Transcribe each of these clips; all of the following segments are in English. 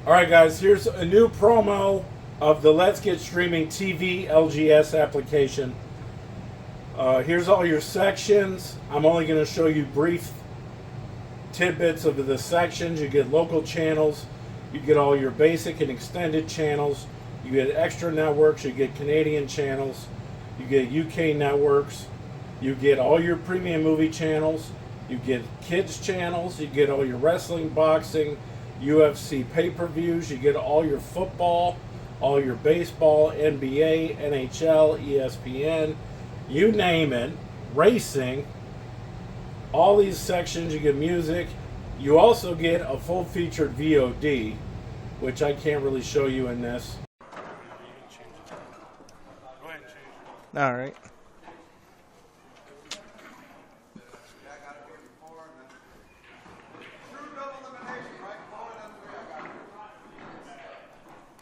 Alright guys, here's a new promo of the Let's Get Streaming TV LGS application. Here's all your sections. I'm only going to show you brief tidbits of the sections. You get local channels, you get all your basic and extended channels, you get extra networks, you get Canadian channels, you get UK networks, you get all your premium movie channels, you get kids channels, you get all your wrestling, boxing, UFC pay-per-views, you get all your football, all your baseball, NBA, NHL, ESPN, you name it, racing, all these sections. You get music. You also get a full-featured VOD, which I can't really show you in this. All right.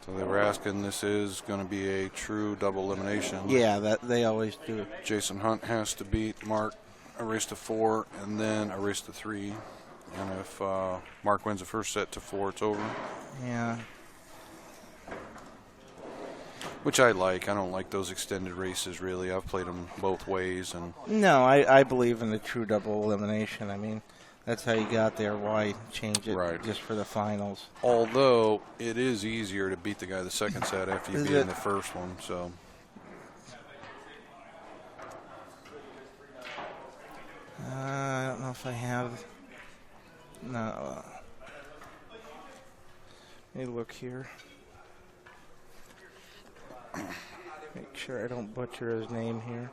So they were asking, this is going to be a true double elimination. Yeah, that they always do. Jason Hunt has to beat Mark a race to 4 and then a race to 3. And if Mark wins the first set to 4, it's over. Yeah. Which I like. I don't like those extended races, really. I've played them both ways. And No, I believe in the true double elimination. I mean, that's how you got there. Why change it just for the finals? Although it is easier to beat the guy the second set after you beat him the first one. So I don't know if I have. No. Let me look here. Make sure I don't butcher his name here.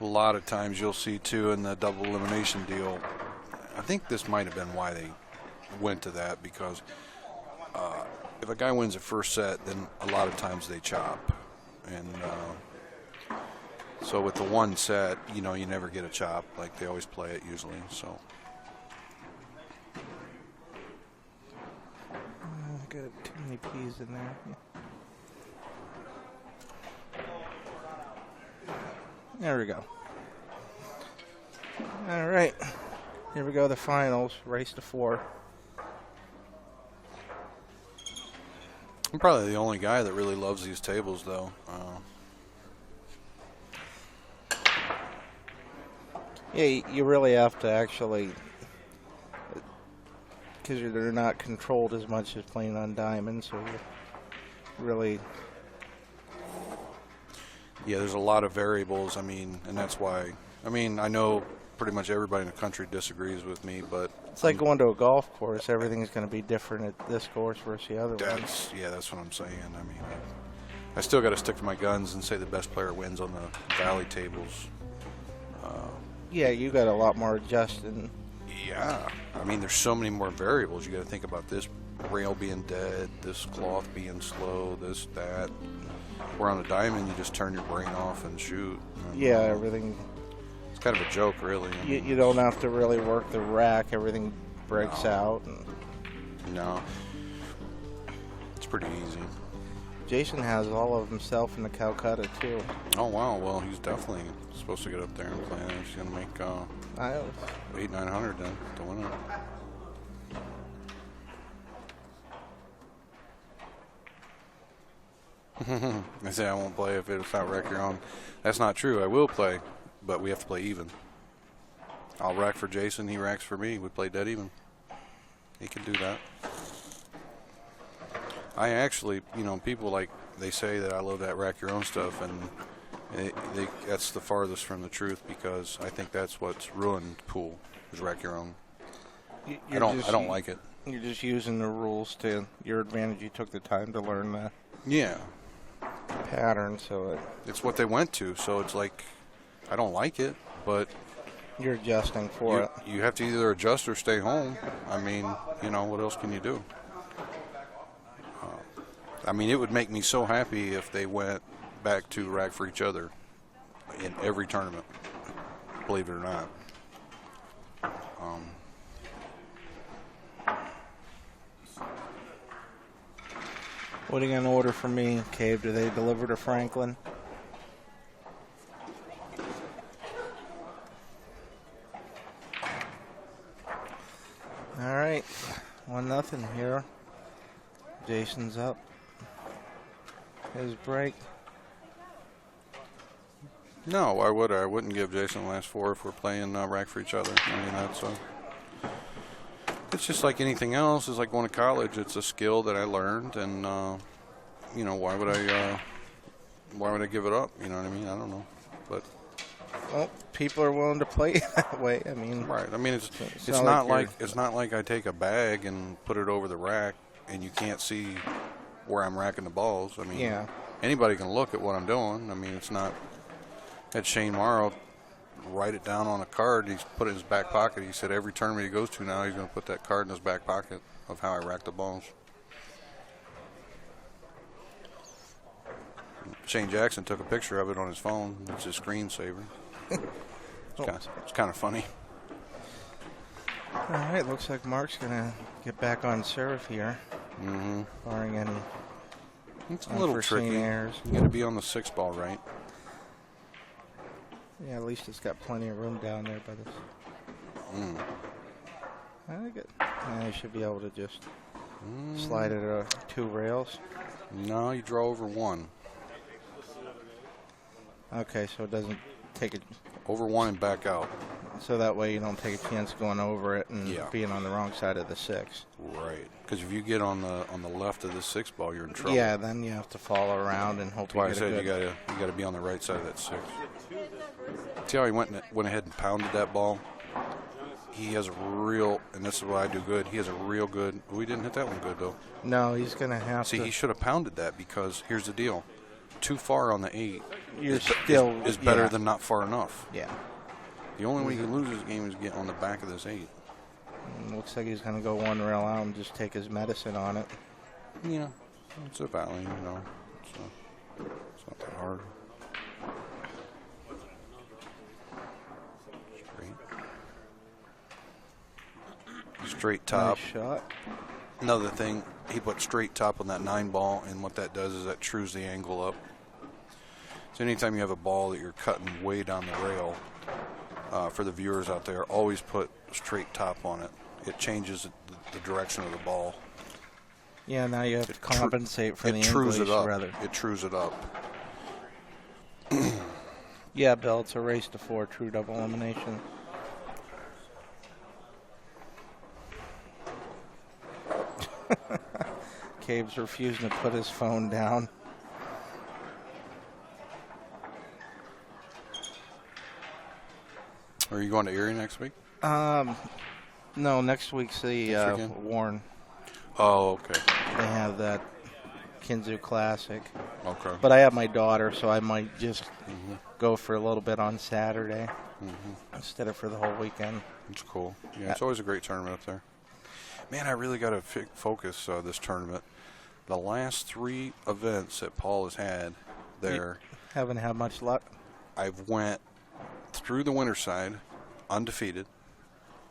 a lot of times you'll see, too, in the double elimination deal, I think this might have been why they went to that, because if a guy wins the first set, then a lot of times they chop. And so with the one set, you know, you never get a chop. Like, they always play it usually, so. I got too many P's in there. There we go. All right. Here we go, the finals, race to 4. I'm probably the only guy that really loves these tables, though. Yeah, you really have to actually, because they're not controlled as much as playing on diamonds, so you really. Yeah, there's a lot of variables. I mean, and that's why. I mean, I know pretty much everybody in the country disagrees with me, but it's like going to a golf course. Everything's going to be different at this course versus the other one. Yeah, that's what I'm saying. I mean, I still got to stick to my guns and say the best player wins on the valley tables. Yeah, you got a lot more adjusting. Yeah, I mean, there's so many more variables. You got to think about this rail being dead, this cloth being slow, this, that. Where on a diamond, you just turn your brain off and shoot. Yeah, everything. It's kind of a joke, really. I mean, you don't have to really work the rack. Everything breaks out. No. It's pretty easy. Jason has all of himself in the Calcutta, too. Oh, wow. Well, he's definitely supposed to get up there and play. He's going to make 800-900 then to win it. I say I won't play if it's not rack your own. That's not true. I will play, but we have to play even. I'll rack for Jason. He racks for me. We play dead even. He can do that. I actually, you know, people like, they say that I love that rack your own stuff, and that's the farthest from the truth, because I think that's what's ruined pool, is rack your own. I don't like it. You're just using the rules to your advantage. You took the time to learn the pattern, so it's what they went to. So it's like, I don't like it, but you're adjusting for it. You have to either adjust or stay home. I mean, you know, what else can you do? I mean, it would make me so happy if they went back to rack for each other in every tournament, believe it or not. Putting an order for me, Cave. Do they deliver to Franklin? All right, 1-0 here. Jason's up. His break. No, why would I? I wouldn't give Jason the last 4 if we're playing rack for each other. I mean, that's it's just like anything else. It's like going to college. It's a skill that I learned, and you know, why would I give it up? You know what I mean? I don't know, but. Well, people are willing to play that way. I mean, right. I mean, it's not like I take a bag and put it over the rack and you can't see where I'm racking the balls. I mean, yeah. Anybody can look at what I'm doing. I mean, it's not. Had Shane Morrow write it down on a card. He's put it in his back pocket. He said every tournament he goes to now, he's going to put that card in his back pocket of how I rack the balls. Shane Jackson took a picture of it on his phone. It's his screensaver. It's kind of funny. All right, looks like Mark's going to get back on serve here, barring any it's a little tricky. Errors. You got to be on the 6 ball, right? Yeah, at least it's got plenty of room down there by this. I think I should be able to just slide it 2 rails. No, you draw over 1. Okay, so it doesn't take it over 1 and back out. So that way you don't take a chance going over it and yeah. being on the wrong side of the 6. Right, because if you get on the left of the 6 ball, you're in trouble. Yeah, then you have to follow around and hope. That's why I said you got to be on the right side of that 6. See how he went ahead and pounded that ball. He has a real, and this is what I do good. He has a real good. We didn't hit that one good though. No, he's gonna have to. See, he should have pounded that because here's the deal: too far on the 8 is better than not far enough. Yeah. The only way he loses the game is get on the back of this 8. Looks like he's going to go 1 rail out and just take his medicine on it. Yeah, it's a valley, you know. It's not that hard. Straight top. Nice shot. Another thing, he put straight top on that 9 ball, and what that does is that trues the angle up. So anytime you have a ball that you're cutting way down the rail, for the viewers out there, always put straight top on it. It changes the direction of the ball. Yeah, now you have to compensate for the trues it up. Rather. It trues it up. Yeah, Bill, it's a race to 4, true double elimination. Cave's refusing to put his phone down. Are you going to Erie next week? No, next week's the Warren. Oh, okay. They have that Kinzu Classic. Okay. But I have my daughter, so I might just go for a little bit on Saturday instead of for the whole weekend. It's cool. Yeah, it's always a great tournament up there. Man, I really got to focus this tournament. The last 3 events that Paul has had there. You haven't had much luck? I've went through the winter side, undefeated.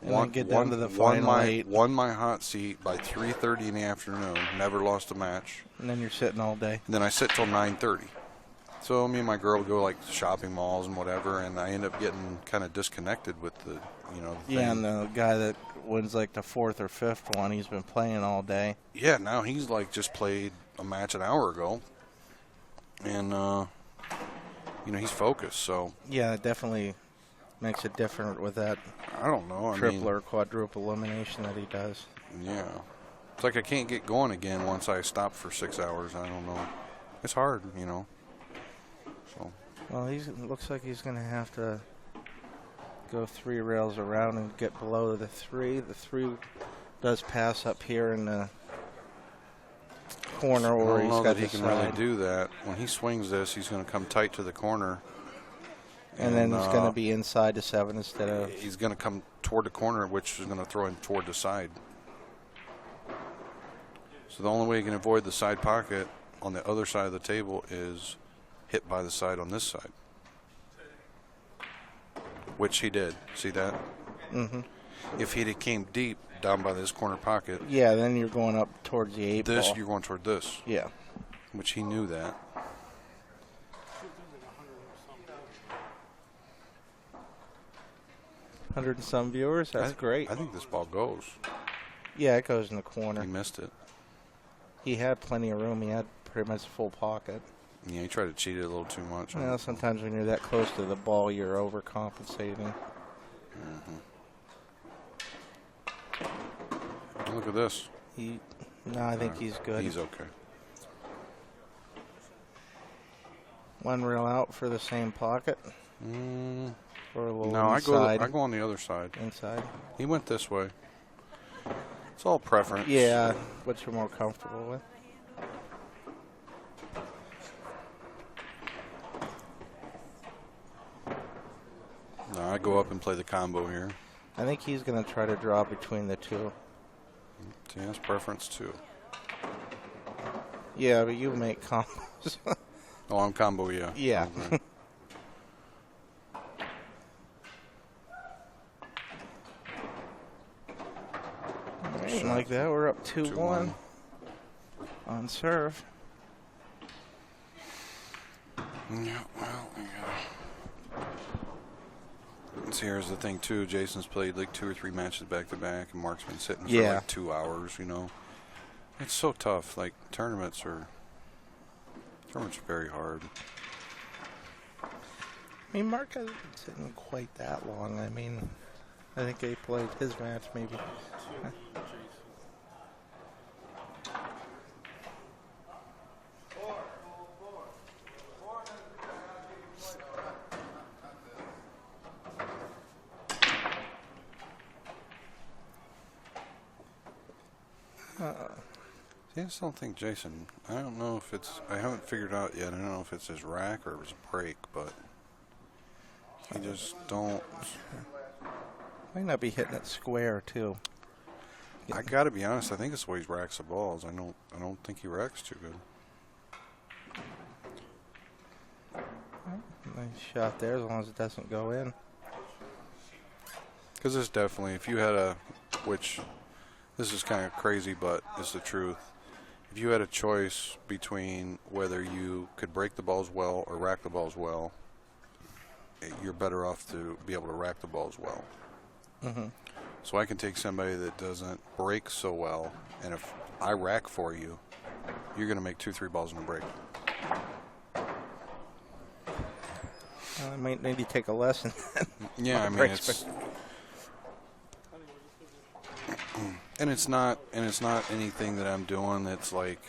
And get down to the final 8. Won my hot seat by 3:30 in the afternoon. Never lost a match. And then you're sitting all day. And then I sit till 9:30. So me and my girl would go like shopping malls and whatever, and I end up getting kind of disconnected with the, Yeah, and the guy that wins like the 4th or 5th one, he's been playing all day. Yeah, now he's like just played a match an hour ago, and he's focused. So yeah, it definitely makes it different with that. I don't know. Triple or quadruple elimination that he does. Yeah, it's like I can't get going again once I stop for 6 hours. I don't know. It's hard, So. Well, looks like he's going to have to go 3 rails around and get below the 3. The 3 does pass up here in the corner, or he's got that he the can side. really do that. When he swings this, he's going to come tight to the corner. And then he's going to be inside the 7 instead of... He's going to come toward the corner, which is going to throw him toward the side. So the only way you can avoid the side pocket on the other side of the table is hit by the side on this side. Which he did. See that? Mm-hmm. If he came deep down by this corner pocket... Yeah, then you're going up towards the 8 ball. You're going toward this. Yeah. which he knew that. 100 and some viewers. That's great. I think this ball goes. Yeah, it goes in the corner. He missed it. He had plenty of room. He had pretty much a full pocket. Yeah, he tried to cheat it a little too much. Well, sometimes when you're that close to the ball, you're overcompensating. Look at this. No, I think he's good. He's okay. One reel out for the same pocket. Or a little No, inside. I go on the other side. Inside. He went this way. It's all preference. Yeah, what you're more comfortable with. No, I go up and play the combo here. I think he's going to try to draw between the two. See, that's preference too. Yeah, but you make combos. Oh, I'm combo, yeah. Yeah. Okay. Right, like that, we're up 2-1 on serve. Yeah, well, see, here's the thing too. Jason's played like 2 or 3 matches back to back, and Mark's been sitting for like 2 hours. You know, it's so tough. Like tournaments are very hard. I mean, Mark hasn't been sitting quite that long. I mean, I think he played his match maybe. I just don't think Jason. I don't know if it's. I haven't figured out yet. I don't know if it's his rack or his break, but he just don't. Might not be hitting it square too. I got to be honest. I think it's the way he racks the balls. I don't think he racks too good. Nice shot there, as long as it doesn't go in. Because it's definitely, if you had a, which this is kind of crazy, but it's the truth. If you had a choice between whether you could break the balls well or rack the balls well, you're better off to be able to rack the balls well. So I can take somebody that doesn't break so well, and if I rack for you, you're going to make 2-3 balls in a break. I might maybe take a lesson. Yeah, I mean it's. And it's not anything that I'm doing that's like,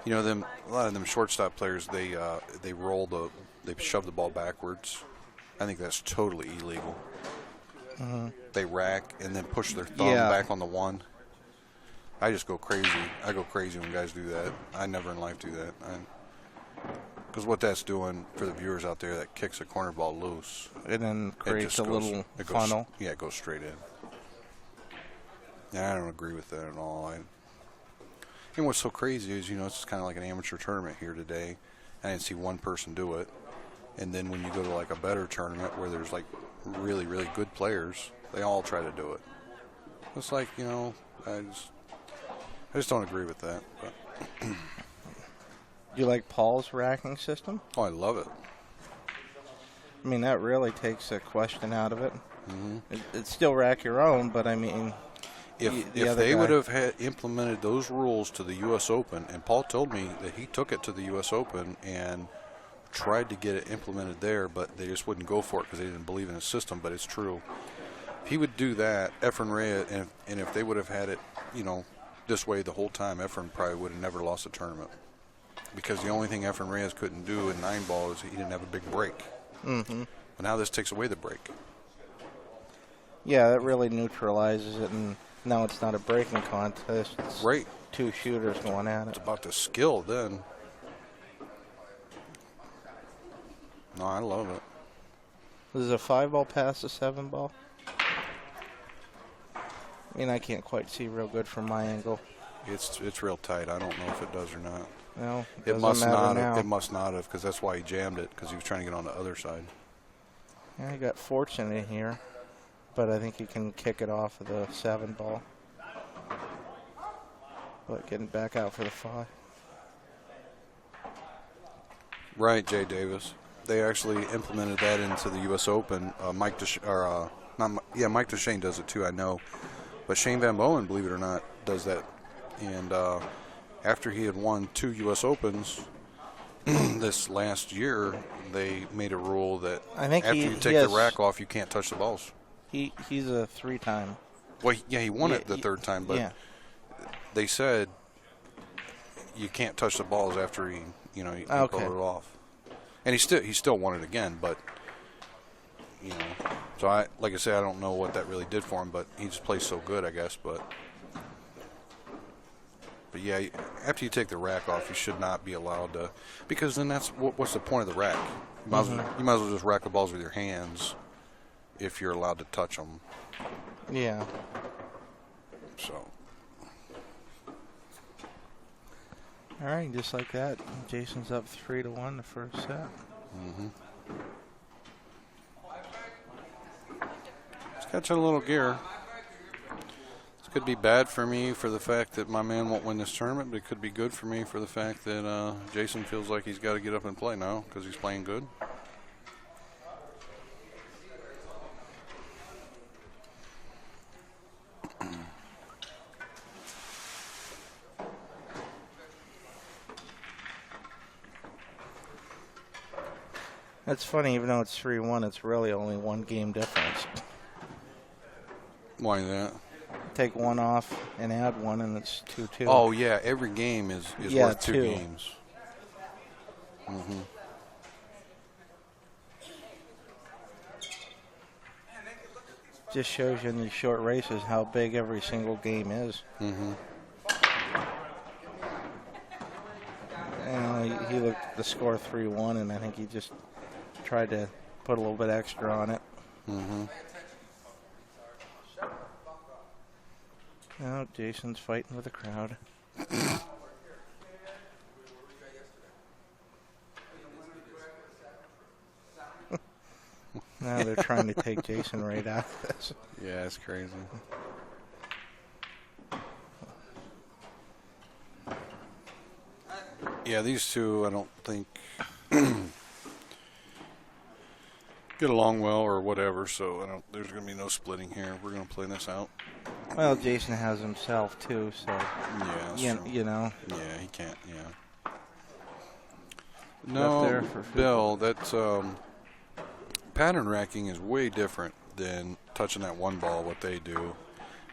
you know, them a lot of them shortstop players, they shove the ball backwards. I think that's totally illegal. They rack and then push their thumb back on the one. I just go crazy. I go crazy when guys do that. I never in life do that. Because what that's doing for the viewers out there, that kicks a corner ball loose. And then creates a little funnel. Yeah, it goes straight in. Yeah, I don't agree with that at all. And what's so crazy is, you know, it's kind of like an amateur tournament here today. I didn't see one person do it. And then when you go to like a better tournament where there's like really, really good players, they all try to do it. It's like, you know, I just don't agree with that. But You like Paul's racking system? oh, I love it. I mean, that really takes a question out of it. It's still rack your own, but I mean, if they would have implemented those rules to the U.S. Open, and Paul told me that he took it to the U.S. Open and tried to get it implemented there, but they just wouldn't go for it because they didn't believe in the system, but it's true. If he would do that, Efren Reyes, and if they would have had it, you know, this way the whole time, Efren probably would have never lost a tournament. Because the only thing Efren Reyes couldn't do in 9-ball is he didn't have a big break. But now this takes away the break. Yeah, that really neutralizes it, and now it's not a breaking contest. It's right. 2 shooters going at it. It's about the skill then. No, I love it. Does a 5-ball pass a 7-ball? I mean, I can't quite see real good from my angle. It's real tight. I don't know if it does or not. No, It must not. now. It must not have, because that's why he jammed it, because he was trying to get on the other side. Yeah, he got fortunate here, but I think he can kick it off of the 7-ball. But getting back out for the 5. Right, Jay Davis. They actually implemented that into the U.S. Open. Mike Duchesne does it too, I know. But Shane Van Bowen, believe it or not, does that. And after he had won 2 U.S. Opens this last year, they made a rule that I think after you take the rack off, you can't touch the balls. He's a 3-time. Well, yeah, he won it the 3rd time, but they said you can't touch the balls after you pull it off. And he still won it again, but so like I said, I don't know what that really did for him, but he just plays so good, I guess. But yeah, after you take the rack off, you should not be allowed to, because then what's the point of the rack? You might as well just rack the balls with your hands if you're allowed to touch them. Yeah. So. All right, just like that, Jason's up 3-1 the first set. Mm-hmm. He's catching a little gear. This could be bad for me for the fact that my man won't win this tournament, but it could be good for me for the fact that Jason feels like he's got to get up and play now because he's playing good. That's funny, even though it's 3-1, it's really only 1 game difference. Why that? Take 1 off and add 1, and it's 2-2. Oh, yeah, every game is worth 2 games. Mm-hmm. Just shows you in these short races how big every single game is. Mm-hmm. And he looked at the score 3-1, and I think he just tried to put a little bit extra on it. Mm-hmm. Oh, Jason's fighting with the crowd. Now they're trying to take Jason right out of this. Yeah, it's crazy. Yeah, these two, I don't think get along well or whatever, so there's going to be no splitting here. We're going to play this out. Well, Jason has himself, too, so, you know. Yeah, he can't, yeah. No, Bill, that's pattern racking is way different than touching that one ball, what they do,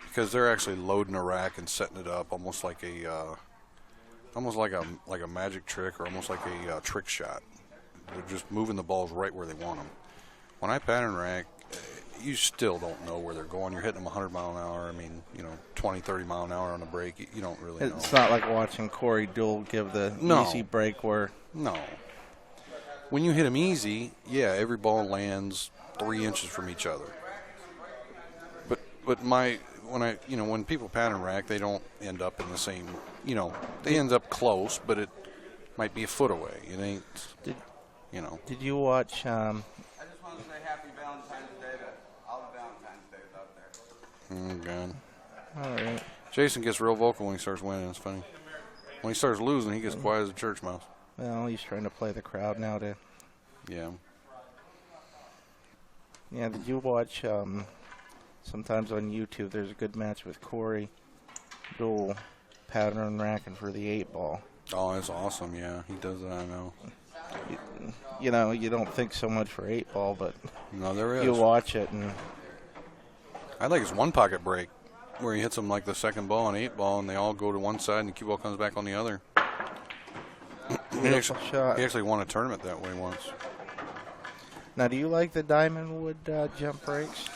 because they're actually loading a rack and setting it up almost like a magic trick, or almost like a trick shot. They're just moving the balls right where they want them. When I pattern rack, you still don't know where they're going. You're hitting them 100 mile an hour. I mean, 20, 30 mile an hour on a break. You don't really know. It's not like watching Corey Deuel give the easy break where... No. When you hit them easy, yeah, every ball lands 3 inches from each other. But when people pattern rack, they don't end up in the same, they end up close, but it might be a foot away. It ain't, Did you watch... I just want to say happy Valentine's Day to all the Valentine's Days out there. Oh, God. All right. Jason gets real vocal when he starts winning. It's funny. When he starts losing, he gets quiet as a church mouse. Well, he's trying to play the crowd now to... Yeah. Yeah, did you watch... sometimes on YouTube, there's a good match with Corey Deuel pattern racking for the 8-ball. Oh, that's awesome, yeah. He does that, I know. You don't think so much for 8-ball, but no, there is. You watch it, and I like his one pocket break, where he hits them like the second ball and 8-ball, and they all go to one side, and the cue ball comes back on the other. He actually won a tournament that way once. Now, do you like the diamond wood jump breaks,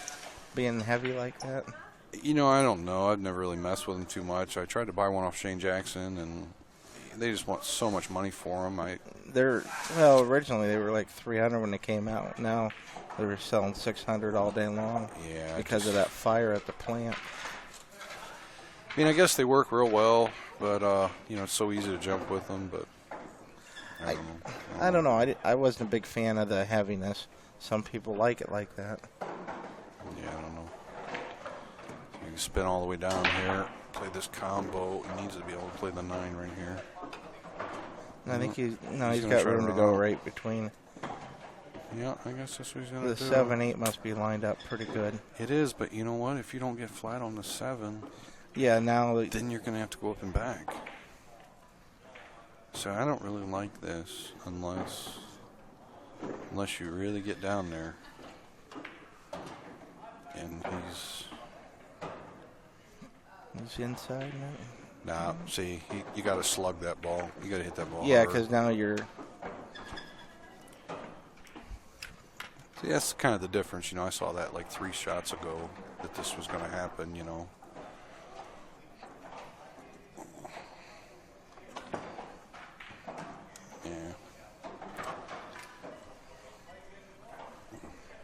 being heavy like that? I don't know. I've never really messed with them too much. I tried to buy one off Shane Jackson, and they just want so much money for them. Originally they were like $300 when they came out. Now they were selling $600 all day long. Yeah, because of that fire at the plant. I mean, I guess they work real well, but it's so easy to jump with them. But I don't know. I wasn't a big fan of the heaviness. Some people like it like that. Yeah, I don't know. You can spin all the way down here, play this combo. It needs to be able to play the 9 right here. I think he's gonna got try to room to run go out. right between. Yeah, I guess that's what he's going The to do. 7-8 must be lined up pretty good. It is, but you know what? If you don't get flat on the 7, Yeah, now then you're going to have to go up and back. So I don't really like this unless you really get down there. And he's inside now. nah. See, you got to slug that ball. You got to hit that ball. Yeah, hard. because now you're. See, that's kind of the difference. You know, I saw that like 3 shots ago that this was going to happen. You know.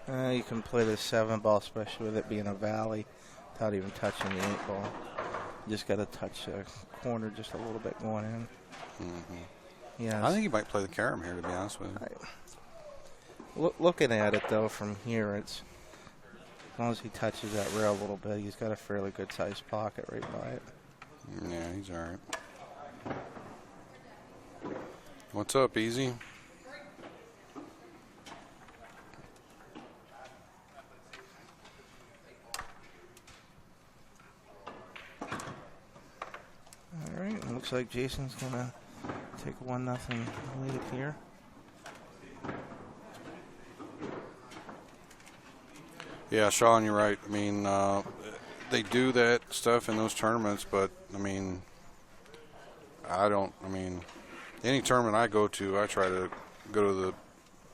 Yeah. You can play the 7 ball, especially with it being a valley, without even touching the 8 ball. You just got to touch the corner just a little bit going in. Mm-hmm. Yeah. I think he might play the carom here, to be honest with you. Looking at it though from here, it's as long as he touches that rail a little bit, he's got a fairly good sized pocket right by it. Yeah, he's all right. What's up, Easy? All right, looks like Jason's gonna take a 1-0 lead here. Yeah, Sean, you're right. I mean, they do that stuff in those tournaments, but I mean, any tournament I go to, I try to go to the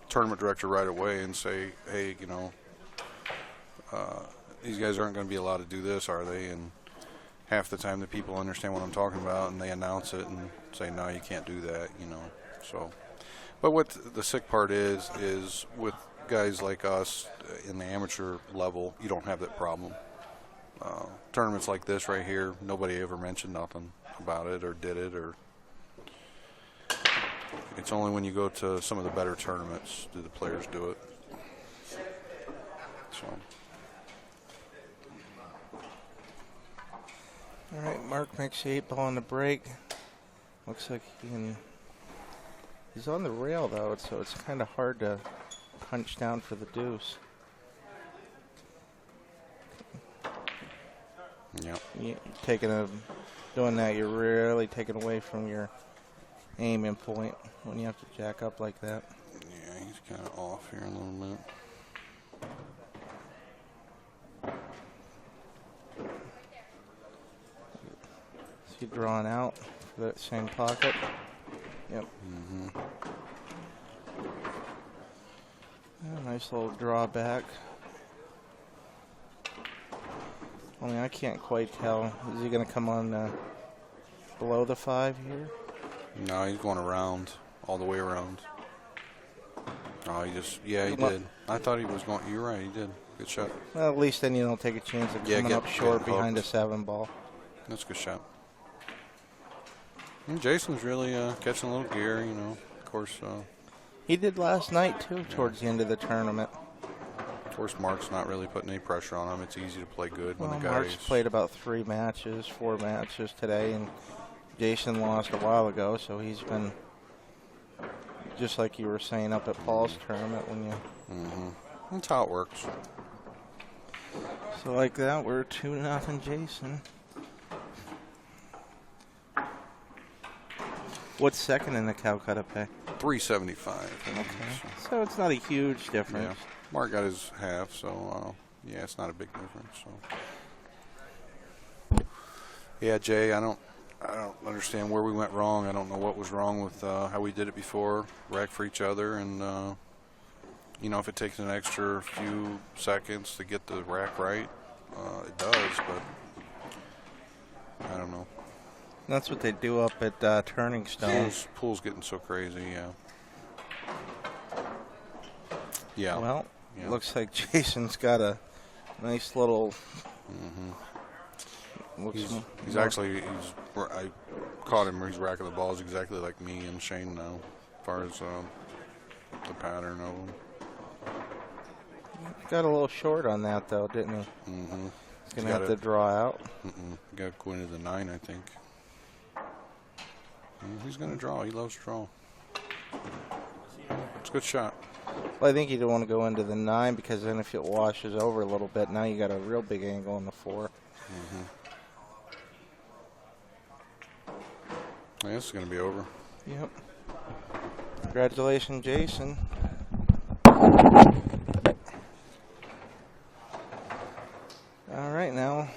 tournament director right away and say, hey, you know, these guys aren't going to be allowed to do this, are they? And half the time the people understand what I'm talking about, and they announce it and say, no, you can't do that, you know. So, but what the sick part is with guys like us in the amateur level, you don't have that problem. Tournaments like this right here, nobody ever mentioned nothing about it or did it, or it's only when you go to some of the better tournaments do the players do it. So. All right, Mark makes the 8 ball on the break. Looks like he's on the rail though, so it's kind of hard to punch down for the deuce. Yeah. Doing that, you're really taking away from your aiming point when you have to jack up like that. Yeah, he's kind of off here a little bit. So you're drawing out for that same pocket. Yep. Mm-hmm. Nice little drawback. Only I can't quite tell. Is he going to come on below the 5 here? No, he's going around, all the way around. Oh, he did. I thought he was going. You're right, he did. Good shot. Well, at least then you don't take a chance of coming up short getting behind a hooked. 7 ball. That's a good shot. And Jason's really catching a little gear, you know. Of course, He did last night too, towards the end of the tournament. Of course, Mark's not really putting any pressure on him. It's easy to play good when the guys. Mark's played about 4 matches today, and Jason lost a while ago, so he's been just like you were saying up at Paul's tournament when you. Mm-hmm. That's how it works. So like that, we're 2-0 Jason. What's second in the Calcutta pay? 375. Okay, so it's not a huge difference. Yeah. Mark got his half, so yeah, it's not a big difference. So yeah, Jay, I don't understand where we went wrong. I don't know what was wrong with how we did it before, rack for each other, and you know, if it takes an extra few seconds to get the rack right, it does. But I don't know. That's what they do up at Turning Stone. Pool's getting so crazy, yeah. Yeah. Well, yeah. Looks like Jason's got a nice little. Mm-hmm. I caught him. He's racking the balls exactly like me and Shane now, as far as the pattern of them. Got a little short on that though, didn't he? Mm-hmm. He's gonna have to draw out. Got to go into the 9, I think. He's going to draw. He loves to draw. It's a good shot. Well, I think you don't want to go into the 9 because then if it washes over a little bit, now you got a real big angle on the 4. Yeah, this is going to be over. Yep. Congratulations, Jason. All right, now,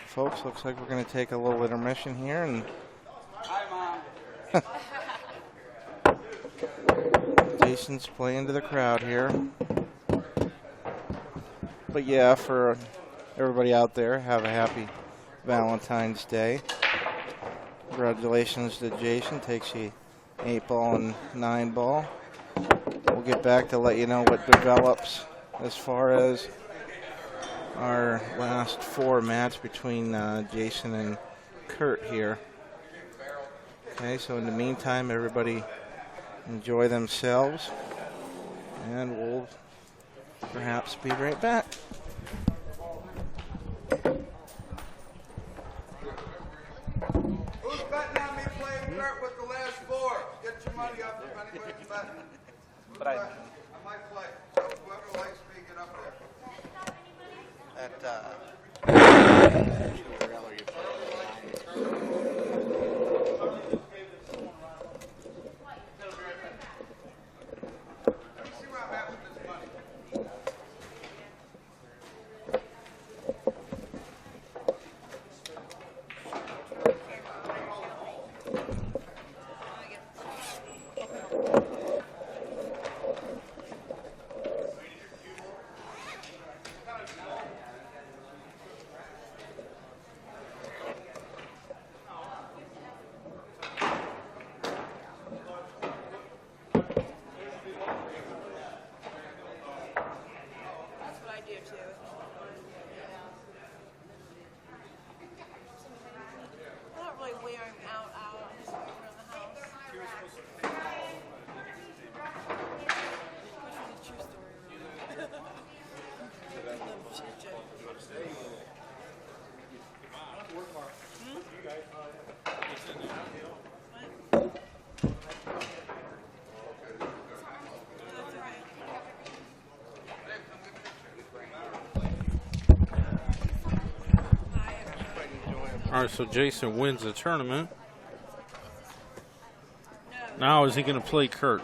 folks, looks like we're going to take a little intermission here. And Hi, Mom. Jason's playing to the crowd here. But yeah, for everybody out there, have a happy Valentine's Day. Congratulations to Jason. Takes you 8-ball and 9-ball. We'll get back to let you know what develops as far as our last 4 match between Jason and Kurt here. Okay, so in the meantime, everybody enjoy themselves, and we'll perhaps be right back. Who's betting on me playing Kurt with the last 4? Get your money up if anybody's betting. But I might play. Whoever likes me, get up there. See where I'm at with this money. That's what I do too. I'm not really wearing out. I'm just going around the house. Which was a true story, really. That's all right. All right, so Jason wins the tournament. Now is he going to play Kurt?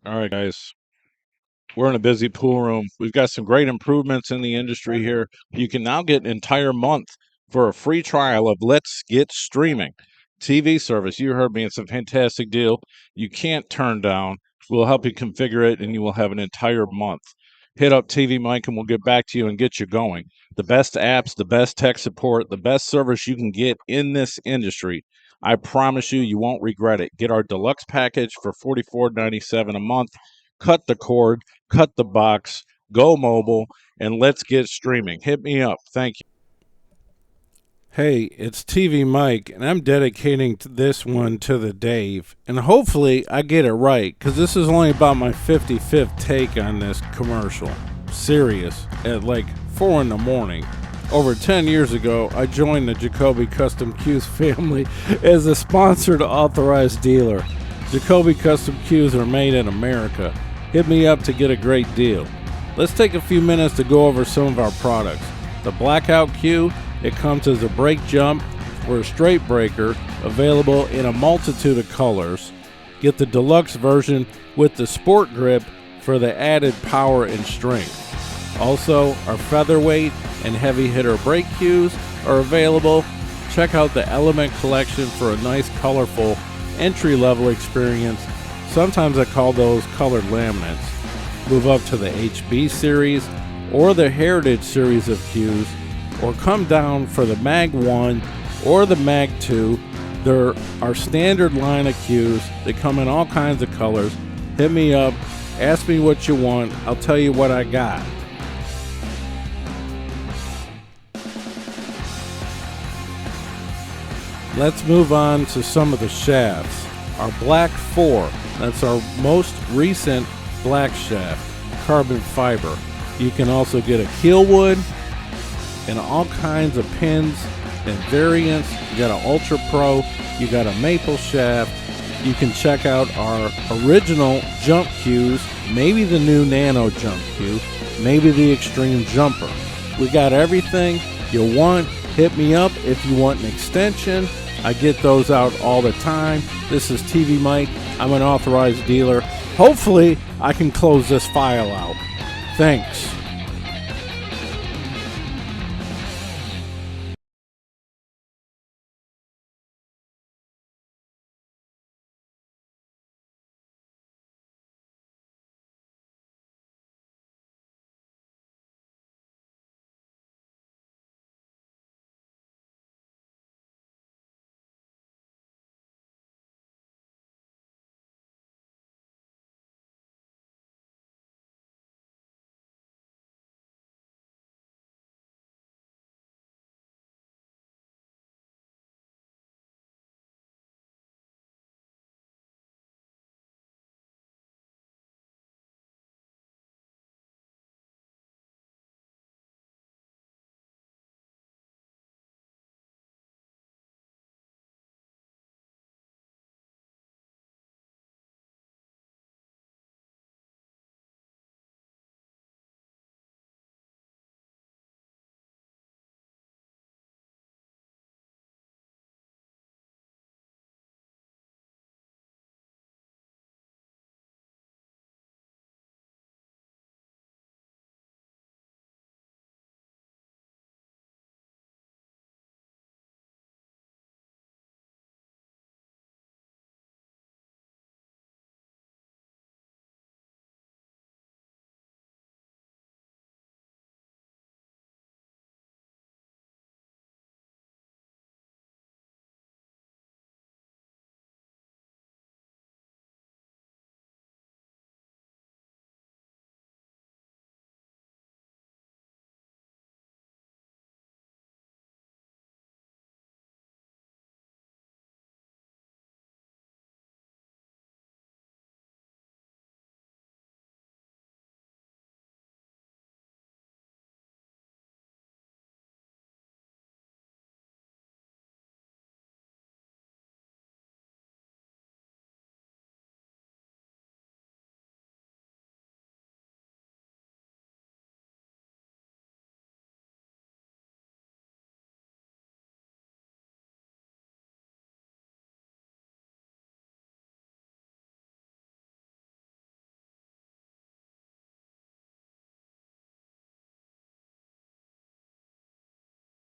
All right, guys. We're in a busy pool room. We've got some great improvements in the industry here. You can now get an entire month for a free trial of Let's Get Streaming TV service. You heard me. It's a fantastic deal. You can't turn down. We'll help you configure it, and you will have an entire month. Hit up TvMike, and we'll get back to you and get you going. The best apps, the best tech support, the best service you can get in this industry. I promise you, you won't regret it. Get our deluxe package for $44.97 a month. Cut the cord, cut the box, go mobile, and let's get streaming. Hit me up. Thank you. Hey, it's TvMike, and I'm dedicating this one to the Dave. And hopefully I get it right, because this is only about my 55th take on this commercial. Serious, at like 4 in the morning. Over 10 years ago, I joined the Jacoby Custom Cues family as a sponsored authorized dealer. Jacoby Custom Cues are made in America. Hit me up to get a great deal. Let's take a few minutes to go over some of our products. The Blackout Cue, it comes as a break jump or a straight breaker, available in a multitude of colors. Get the deluxe version with the sport grip for the added power and strength. Also, our featherweight and heavy hitter break cues are available. Check out the Element collection for a nice, colorful, entry-level experience. Sometimes I call those colored laminates. Move up to the HB series or the Heritage series of cues, or come down for the Mag 1 or the Mag 2. They're our standard line of cues. They come in all kinds of colors. Hit me up. Ask me what you want. I'll tell you what I got. Let's move on to some of the shafts. Our Black 4, that's our most recent black shaft. carbon fiber. You can also get a keel wood and all kinds of pins and variants. You got an Ultra Pro, you got a maple shaft. You can check out our original jump cues, maybe the new Nano jump cue, maybe the Extreme Jumper. We got everything you want. Hit me up if you want an extension. I get those out all the time. This is TvMike. I'm an authorized dealer. Hopefully, I can close this file out. Thanks.